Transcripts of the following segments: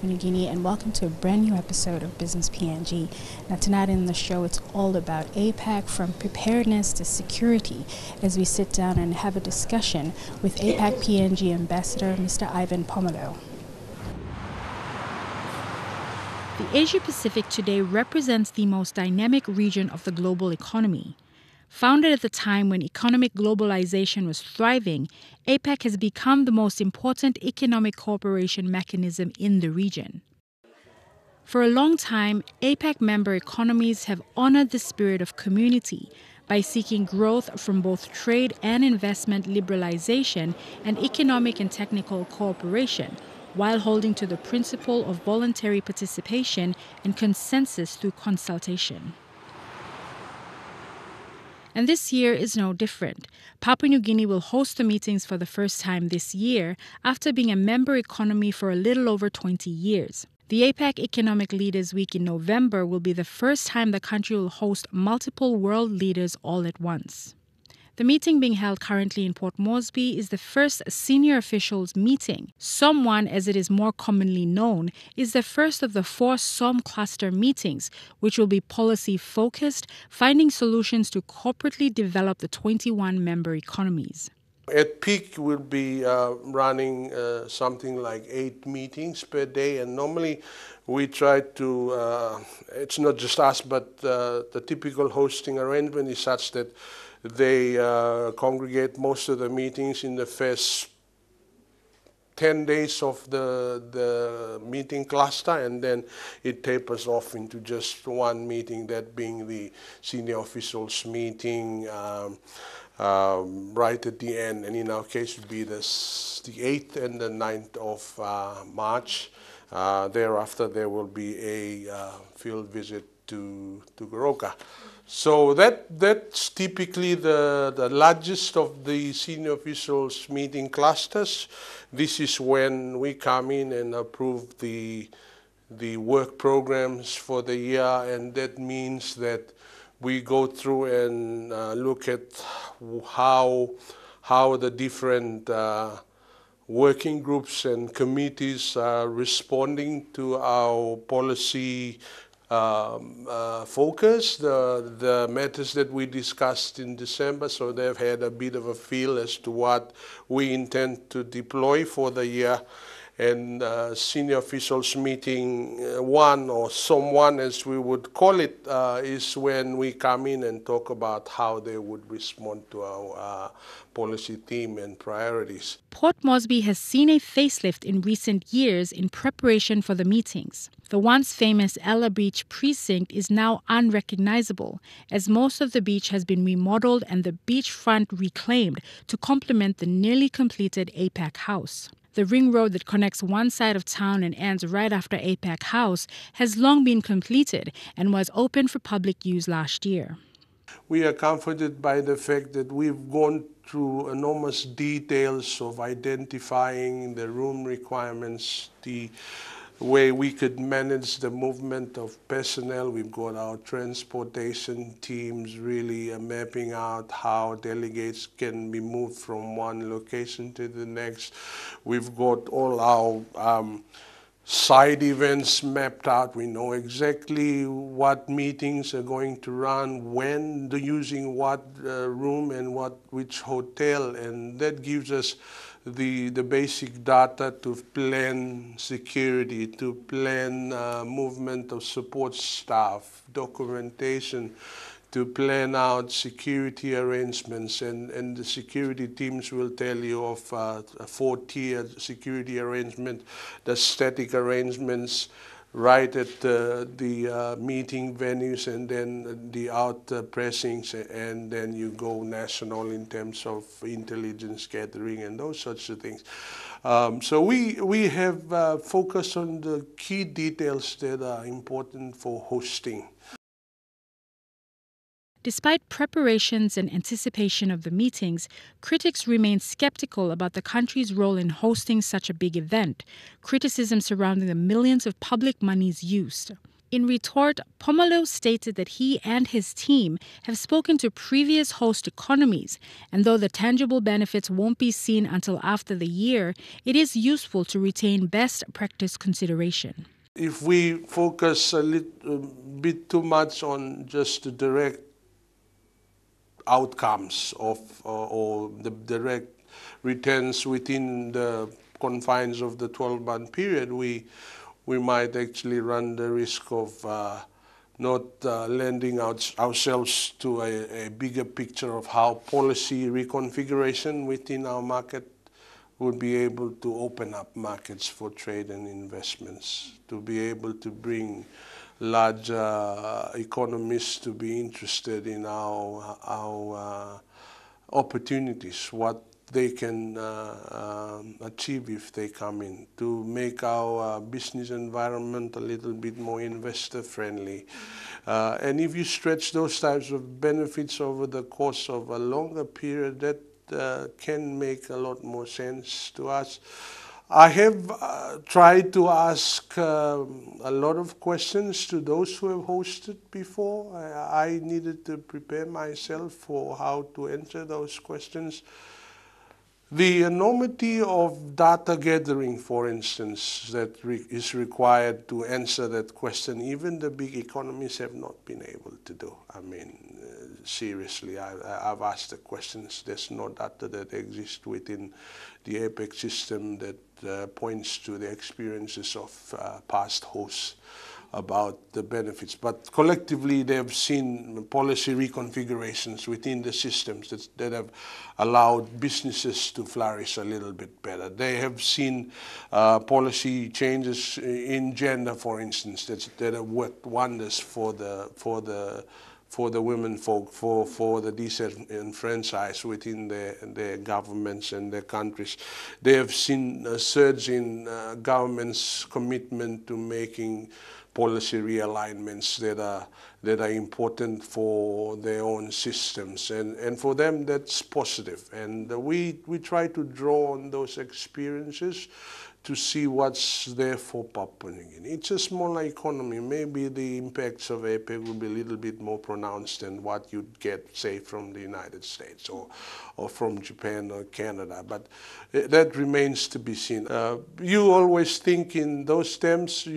Papua New Guinea, and welcome to a brand new episode of Business PNG. Now tonight in the show, it's all about APEC, from preparedness to security, as we sit down and have a discussion with APEC PNG Ambassador, Mr. Ivan Pomaleu. The Asia-Pacific today represents the most dynamic region of the global economy. Founded at the time when economic globalisation was thriving, APEC has become the most important economic cooperation mechanism in the region. For a long time, APEC member economies have honoured the spirit of community by seeking growth from both trade and investment liberalisation and economic and technical cooperation, while holding to the principle of voluntary participation and consensus through consultation. And this year is no different. Papua New Guinea will host the meetings for the first time this year after being a member economy for a little over 20 years. The APEC Economic Leaders Week in November will be the first time the country will host multiple world leaders all at once. The meeting being held currently in Port Moresby is the first senior officials meeting. SOM1, as it is more commonly known, is the first of the 4 SOM cluster meetings, which will be policy-focused, finding solutions to corporately develop the 21 member economies. At peak, we'll be running something like 8 meetings per day, and normally we try to, it's not just us, but the typical hosting arrangement is such that they congregate most of the meetings in the first 10 days of the meeting cluster, and then it tapers off into just one meeting, that being the senior officials meeting right at the end. And in our case, it would be the 8th and the 9th of March. Thereafter, there will be a field visit to Goroka. So that's typically the largest of the senior officials meeting clusters. This is when we come in and approve the work programs for the year, and that means that we go through and look at how the different working groups and committees are responding to our policy focus, the matters that we discussed in December, so they've had a bit of a feel as to what we intend to deploy for the year. And senior officials meeting 1, or SOM1 as we would call it, is when we come in and talk about how they would respond to our policy theme and priorities. Port Moresby has seen a facelift in recent years in preparation for the meetings. The once famous Ella Beach precinct is now unrecognizable, as most of the beach has been remodeled and the beachfront reclaimed to complement the nearly completed APEC House. The ring road that connects one side of town and ends right after APEC House has long been completed and was opened for public use last year. We are comforted by the fact that we've gone through enormous details of identifying the room requirements, the way we could manage the movement of personnel. We've got our transportation teams really mapping out how delegates can be moved from one location to the next. We've got all our side events mapped out. We know exactly what meetings are going to run, when, using what room and which hotel, and that gives us the basic data to plan security, to plan movement of support staff, documentation, to plan out security arrangements, and the security teams will tell you of a 4-tiered security arrangement, the static arrangements right at the meeting venues, and then the out pressings, and then you go national in terms of intelligence gathering and those sorts of things. So we have focused on the key details that are important for hosting. Despite preparations and anticipation of the meetings, critics remain skeptical about the country's role in hosting such a big event, criticism surrounding the millions of public monies used. In retort, Pomaleu stated that he and his team have spoken to previous host economies, and though the tangible benefits won't be seen until after the year, it is useful to retain best practice consideration. If we focus a little bit too much on just the direct outcomes of or the direct returns within the confines of the 12-month period, we might actually run the risk of not lending ourselves to a bigger picture of how policy reconfiguration within our market would be able to open up markets for trade and investments, to be able to bring large economies to be interested in our opportunities, what they can achieve if they come in, to make our business environment a little bit more investor friendly. And if you stretch those types of benefits over the course of a longer period, that can make a lot more sense to us. I have tried to ask a lot of questions to those who have hosted before. I needed to prepare myself for how to answer those questions. The enormity of data gathering, for instance, that is required to answer that question, even the big economies have not been able to do. I mean, seriously, I've asked the questions. There's no data that exists within the APEC system that points to the experiences of past hosts about the benefits. But collectively, they've seen policy reconfigurations within the systems that have allowed businesses to flourish a little bit better. They have seen policy changes in gender, for instance, that have worked wonders for the women folk, for the disenfranchised within their governments and their countries. They have seen a surge in government's commitment to making policy realignments that are important for their own systems, and for them that's positive. And we try to draw on those experiences to see what's there for Papua New Guinea. It's a smaller economy. Maybe the impacts of APEC will be a little bit more pronounced than what you'd get, say, from the United States or from Japan or Canada, but that remains to be seen. You always think in those terms.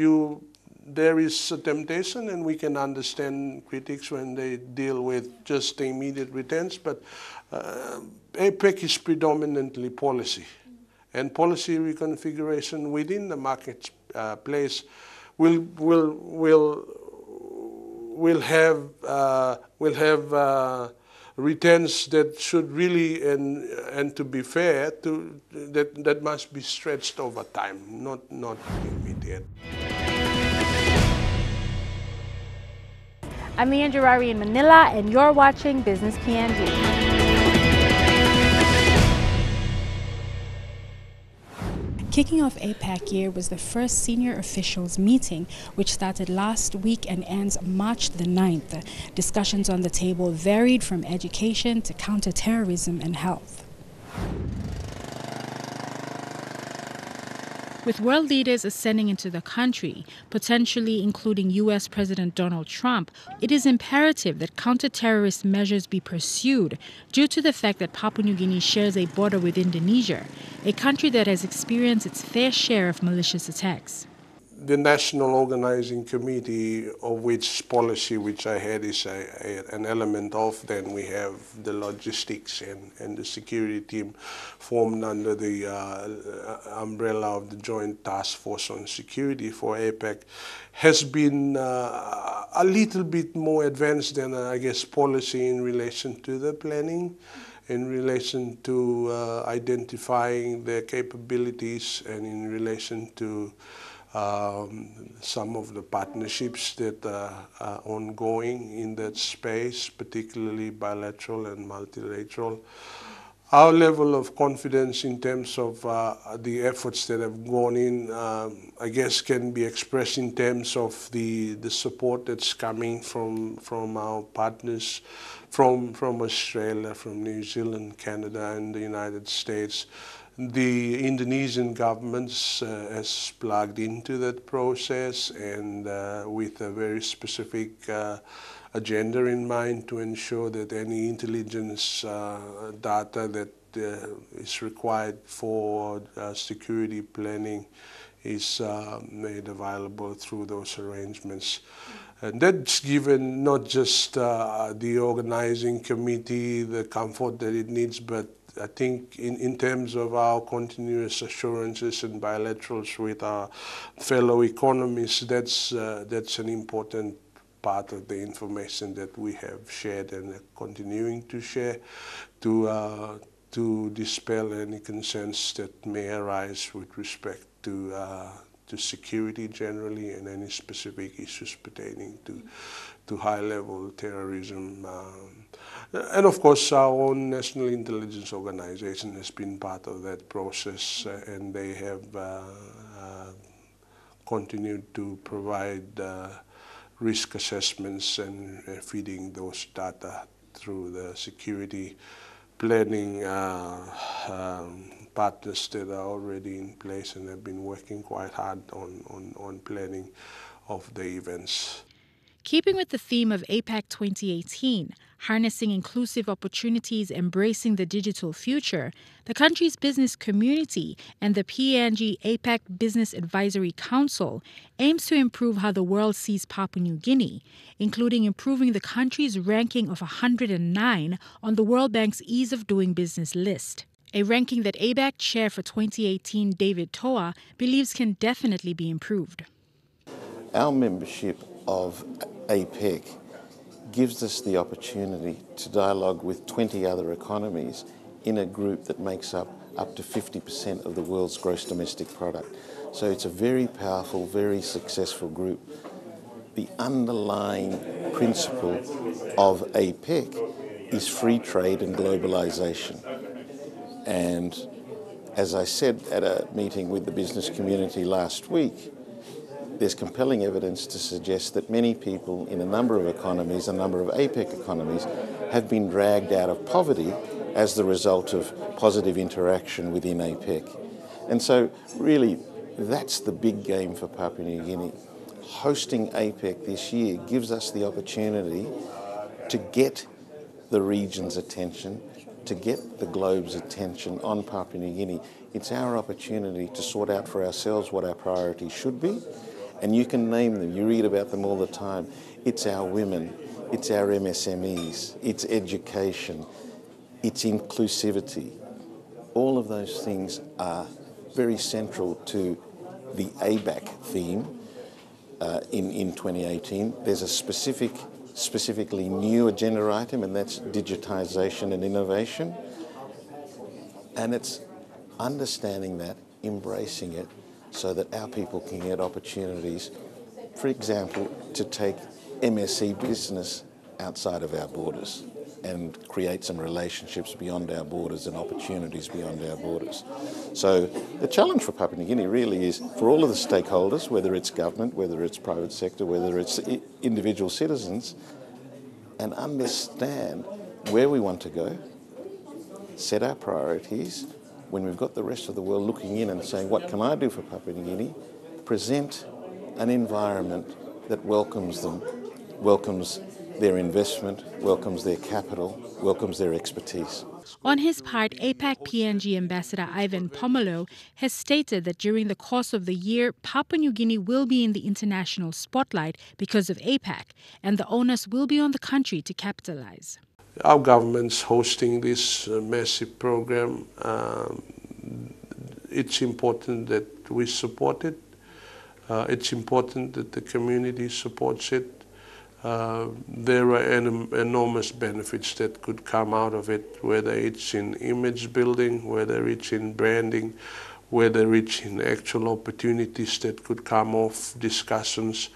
There is a temptation, and we can understand critics when they deal with just the immediate returns, but APEC is predominantly policy. And policy reconfiguration within the marketplace will have returns that should really, and to be fair, that must be stretched over time, not immediate. I'm Mian Jarari in Manila, and you're watching Business PNG. Kicking off APEC year was the first senior officials meeting, which started last week and ends March the 9th. Discussions on the table varied from education to counterterrorism and health. With world leaders ascending into the country, potentially including U.S. President Donald Trump, it is imperative that counter-terrorist measures be pursued due to the fact that Papua New Guinea shares a border with Indonesia, a country that has experienced its fair share of malicious attacks. The National Organizing Committee, of which policy, which I had, is an element of. Then we have the logistics and the security team formed under the umbrella of the Joint Task Force on Security for APEC, has been a little bit more advanced than, I guess, policy in relation to the planning, in relation to identifying their capabilities, and in relation to some of the partnerships that are ongoing in that space, particularly bilateral and multilateral. Our level of confidence in terms of the efforts that have gone in, I guess, can be expressed in terms of the support that's coming from our partners, from Australia, from New Zealand, Canada, and the United States. The Indonesian government has plugged into that process, and with a very specific agenda in mind to ensure that any intelligence data that is required for security planning is made available through those arrangements. And that's given not just the organizing committee the comfort that it needs, but I think in terms of our continuous assurances and bilaterals with our fellow economies, that's an important part of the information that we have shared and are continuing to share to dispel any concerns that may arise with respect to security generally and any specific issues pertaining to high-level terrorism. And of course, our own National Intelligence Organization has been part of that process, and they have continued to provide risk assessments and feeding those data through the security planning partners that are already in place and have been working quite hard on planning of the events. Keeping with the theme of APEC 2018, harnessing inclusive opportunities, embracing the digital future, the country's business community and the PNG APEC Business Advisory Council aims to improve how the world sees Papua New Guinea, including improving the country's ranking of 109 on the World Bank's Ease of Doing Business list, a ranking that APEC Chair for 2018 David Toa believes can definitely be improved. Our membership of APEC gives us the opportunity to dialogue with 20 other economies in a group that makes up to 50% of the world's gross domestic product. So it's a very powerful, very successful group. The underlying principle of APEC is free trade and globalisation. And as I said at a meeting with the business community last week, there's compelling evidence to suggest that many people in a number of economies, a number of APEC economies, have been dragged out of poverty as the result of positive interaction within APEC. And so really, that's the big game for Papua New Guinea. Hosting APEC this year gives us the opportunity to get the region's attention, to get the globe's attention on Papua New Guinea. It's our opportunity to sort out for ourselves what our priorities should be. And you can name them, you read about them all the time. It's our women, it's our MSMEs, it's education, it's inclusivity. All of those things are very central to the ABAC theme in 2018. There's a specifically new agenda item, and that's digitisation and innovation. And it's understanding that, embracing it, so that our people can get opportunities, for example, to take MSE business outside of our borders and create some relationships beyond our borders and opportunities beyond our borders. So the challenge for Papua New Guinea really is for all of the stakeholders, whether it's government, whether it's private sector, whether it's individual citizens, and understand where we want to go, set our priorities. When we've got the rest of the world looking in and saying, what can I do for Papua New Guinea? Present an environment that welcomes them, welcomes their investment, welcomes their capital, welcomes their expertise. On his part, APEC PNG Ambassador Ivan Pomaleu has stated that during the course of the year, Papua New Guinea will be in the international spotlight because of APEC, and the onus will be on the country to capitalize. Our government's hosting this massive program. It's important that we support it. It's important that the community supports it. There are enormous benefits that could come out of it, whether it's in image building, whether it's in branding, whether it's in actual opportunities that could come off discussions.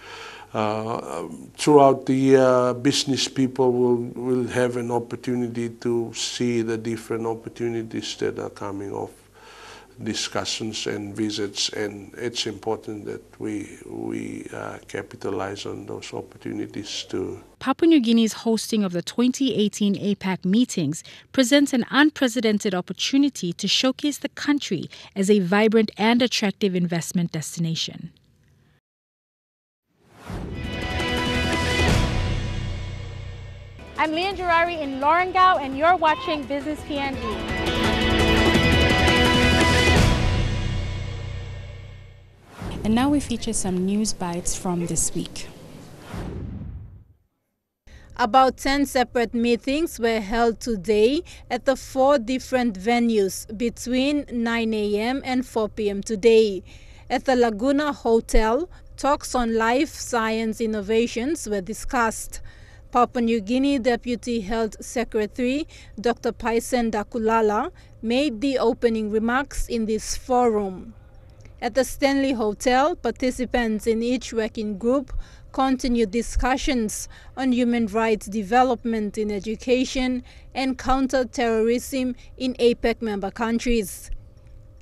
Throughout the year, business people will have an opportunity to see the different opportunities that are coming off discussions and visits, and it's important that we capitalize on those opportunities too. Papua New Guinea's hosting of the 2018 APEC meetings presents an unprecedented opportunity to showcase the country as a vibrant and attractive investment destination. I'm Leon Gerari in Lorengau, and you're watching Business PNG. And now we feature some news bites from this week. About 10 separate meetings were held today at the 4 different venues between 9 a.m. and 4 p.m. today. At the Laguna Hotel, talks on life science innovations were discussed. Papua New Guinea Deputy Health Secretary Dr. Paisen Dakulala made the opening remarks in this forum. At the Stanley Hotel, participants in each working group continued discussions on human rights development in education and counter-terrorism in APEC member countries.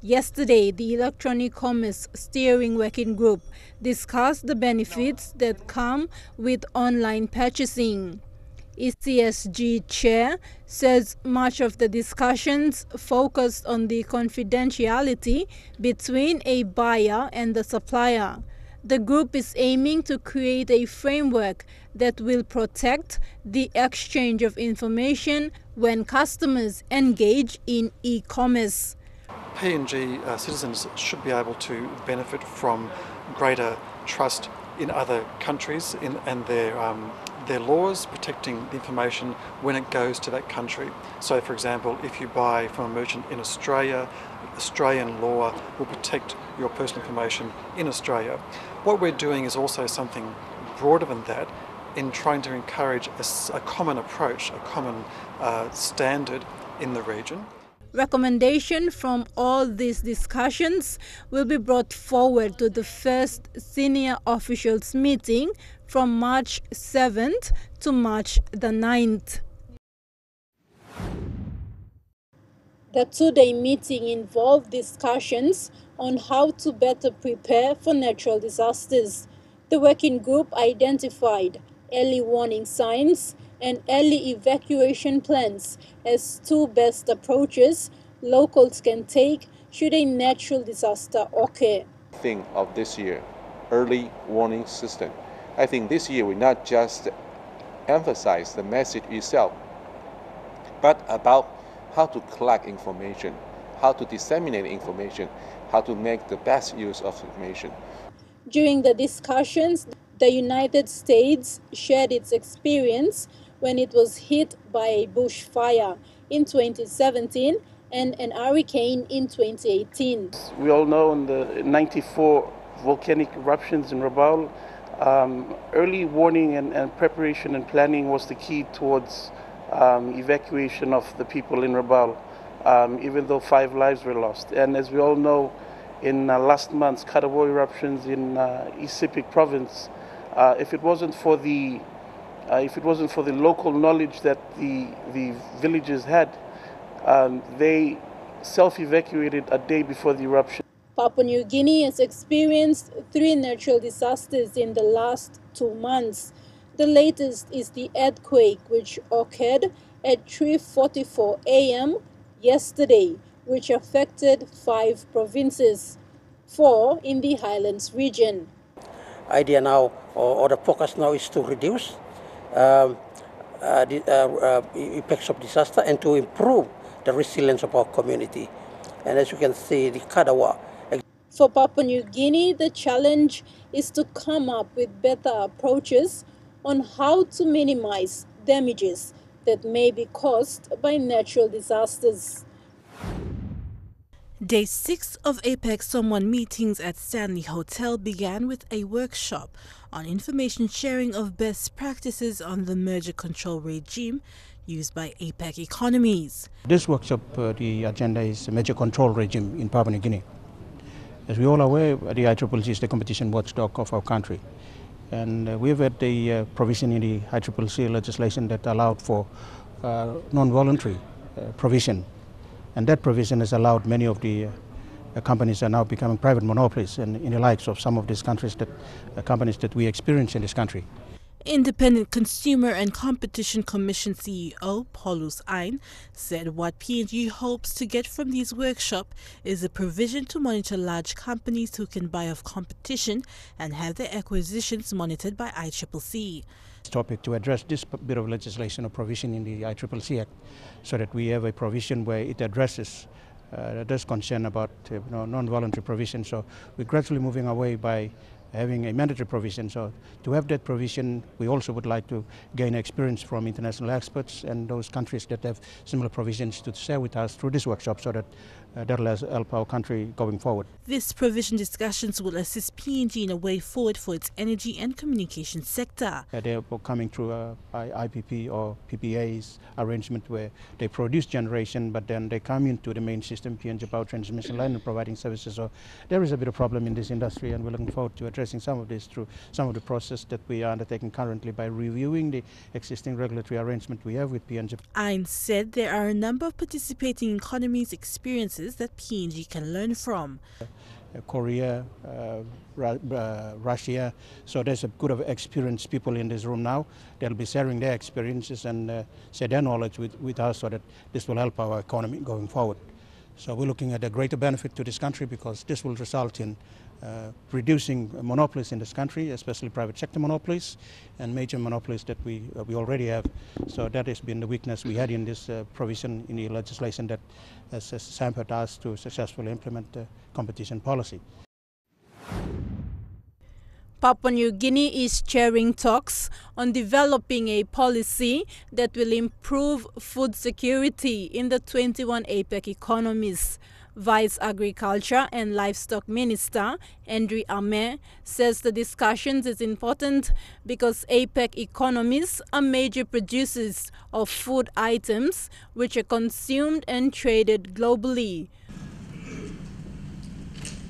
Yesterday, the Electronic Commerce Steering Working Group discussed the benefits that come with online purchasing. ECSG Chair says much of the discussions focused on the confidentiality between a buyer and the supplier. The group is aiming to create a framework that will protect the exchange of information when customers engage in e-commerce. PNG citizens should be able to benefit from greater trust in other countries and their laws protecting the information when it goes to that country. So, for example, if you buy from a merchant in Australia, Australian law will protect your personal information in Australia. What we're doing is also something broader than that in trying to encourage a common approach, a common standard in the region. Recommendation from all these discussions will be brought forward to the first senior officials meeting from March 7th to March the 9th. The two-day meeting involved discussions on how to better prepare for natural disasters. The working group identified early warning signs and early evacuation plans as two best approaches locals can take should a natural disaster occur. Thing of this year, early warning system. I think this year we not just emphasize the message itself, but about how to collect information, how to disseminate information, how to make the best use of information. During the discussions, the United States shared its experience when it was hit by a bushfire in 2017 and an hurricane in 2018. We all know in the 94 volcanic eruptions in Rabaul, early warning and preparation and planning was the key towards evacuation of the people in Rabaul, even though 5 lives were lost. And as we all know, in last month's Kadawo eruptions in East Sepik province, if it wasn't for the local knowledge that the villagers had, they self-evacuated a day before the eruption. Papua New Guinea has experienced 3 natural disasters in the last 2 months. The latest is the earthquake, which occurred at 3:44 a.m. yesterday, which affected 5 provinces, 4 in the Highlands region. Idea now, or the focus now, is to reduce the effects of disaster and to improve the resilience of our community. And as you can see, the Kadawa. For Papua New Guinea, the challenge is to come up with better approaches on how to minimize damages that may be caused by natural disasters. Day 6 of APEC Someone meetings at Stanley Hotel began with a workshop on information sharing of best practices on the merger control regime used by APEC economies. This workshop, the agenda is merger control regime in Papua New Guinea. As we all are aware, the ICCC is the competition watchdog of our country. And we've had the provision in the ICCC legislation that allowed for non-voluntary provision. And that provision has allowed many of the companies are now becoming private monopolies in the likes of some of these countries companies that we experience in this country. Independent Consumer and Competition Commission CEO Paulus Ein said what PNG hopes to get from these workshops is a provision to monitor large companies who can buy off competition and have their acquisitions monitored by ICCC. Topic to address this bit of legislation or provision in the ICCC Act, so that we have a provision where it addresses this concern about non-voluntary provision. So we're gradually moving away by having a mandatory provision. So to have that provision, we also would like to gain experience from international experts and those countries that have similar provisions to share with us through this workshop, so that that will help our country going forward. This provision discussions will assist PNG in a way forward for its energy and communication sector. They are coming through IPP or PPAs arrangement where they produce generation, but then they come into the main system, PNG Power Transmission Line, and providing services. So there is a bit of problem in this industry, and we're looking forward to addressing some of this through some of the process that we are undertaking currently by reviewing the existing regulatory arrangement we have with PNG. Ein said there are a number of participating economies' experiences that PNG can learn from. Korea, Russia, so there's a good of experienced people in this room now. They'll be sharing their experiences and share their knowledge with us, so that this will help our economy going forward. So we're looking at a greater benefit to this country, because this will result in reducing monopolies in this country, especially private sector monopolies and major monopolies that we already have. So that has been the weakness we had in this provision in the legislation that has hampered us to successfully implement the competition policy. Papua New Guinea is chairing talks on developing a policy that will improve food security in the 21 APEC economies. Vice Agriculture and Livestock Minister Andrew Ame says the discussions is important because APEC economies are major producers of food items which are consumed and traded globally.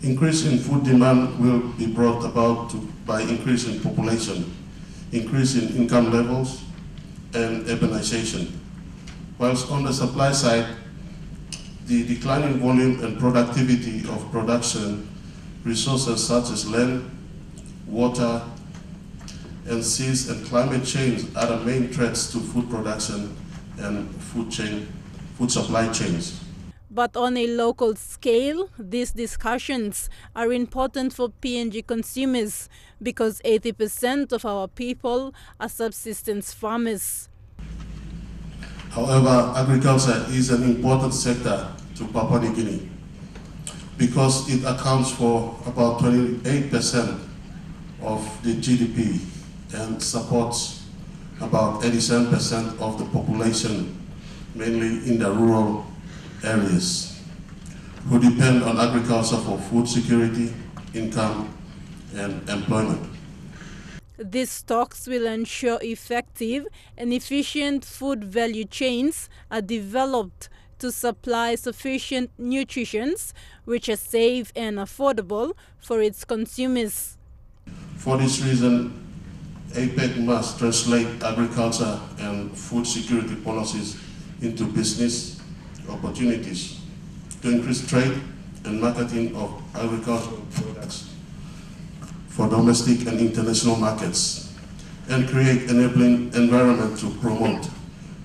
Increase in food demand will be brought about by increase in population, increase in income levels, and urbanization. Whilst on the supply side, the declining volume and productivity of production, resources such as land, water, and seas and climate change are the main threats to food production and food supply chains. But on a local scale, these discussions are important for PNG consumers because 80% of our people are subsistence farmers. However, agriculture is an important sector to Papua New Guinea because it accounts for about 28% of the GDP and supports about 87% of the population, mainly in the rural areas, who depend on agriculture for food security, income, and employment. These talks will ensure effective and efficient food value chains are developed to supply sufficient nutrition, which are safe and affordable for its consumers. For this reason, APEC must translate agriculture and food security policies into business opportunities to increase trade and marketing of agricultural products for domestic and international markets, and create enabling environment to promote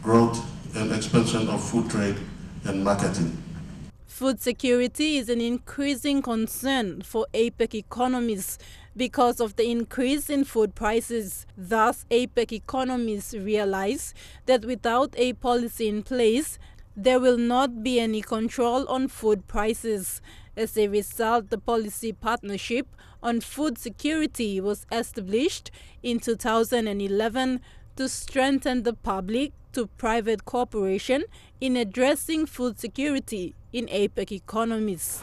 growth and expansion of food trade and marketing. Food security is an increasing concern for APEC economies because of the increase in food prices. Thus, APEC economies realize that without a policy in place, there will not be any control on food prices. As a result, the policy partnership on food security was established in 2011 to strengthen the public to private cooperation in addressing food security in APEC economies.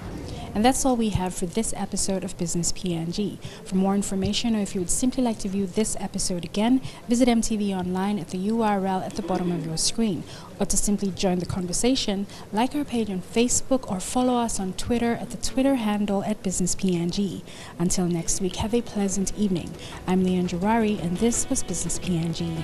And that's all we have for this episode of Business PNG. For more information, or if you would simply like to view this episode again, visit EMTV online at the URL at the bottom of your screen. Or to simply join the conversation, like our page on Facebook or follow us on Twitter at the Twitter handle at Business PNG. Until next week, have a pleasant evening. I'm Leon Jawari, and this was Business PNG.